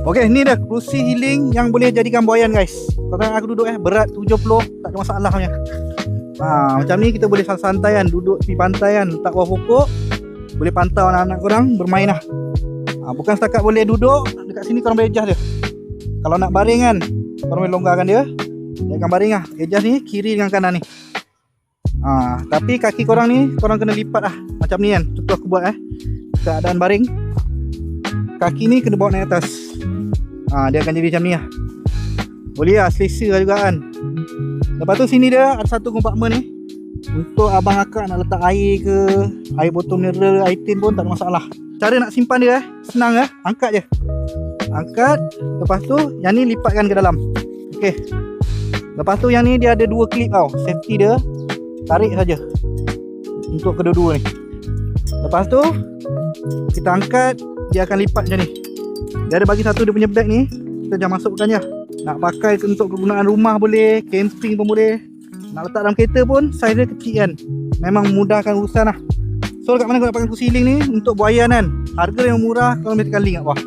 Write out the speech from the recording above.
Okey, ni dah kerusi healing yang boleh jadikan buaian guys. Kalau aku duduk berat 70, tak ada masalah punya. Macam ni kita boleh santai kan, duduk tepi pantai kan, letak bawah pokok, boleh pantau anak-anak korang bermain lah. Bukan setakat boleh duduk, dekat sini korang boleh adjust dia. Kalau nak baring kan, korang boleh longgarkan dia. Dia akan baring lah. Adjust ni kiri dengan kanan ni. Tapi kaki korang ni korang kena lipat lah. Macam ni kan, contoh aku buat keadaan baring. Kaki ni kena bawa naik atas. Dia akan jadi macam ni lah. Boleh lah, selesa juga kan. Lepas tu sini dia ada satu kompartmen ni untuk abang akak nak letak air ke, air botol mineral, air tin pun tak ada masalah. Cara nak simpan dia senang angkat je. Angkat, lepas tu yang ni lipatkan ke dalam. Okey. Lepas tu yang ni dia ada dua klip tau, safety dia. Tarik saja untuk kedua-dua ni. Lepas tu kita angkat, dia akan lipat macam ni. Dia ada bagi satu dia punya bag ni, kita jangan masukkan je. Nak pakai untuk kegunaan rumah boleh, camping pun boleh. Nak letak dalam kereta pun saiz dia kecil kan. Memang mudahkan urusan lah. So dekat mana kau nak pakai kursi healing ni untuk buaian kan, harga yang murah, kalau boleh tekan link kat bawah.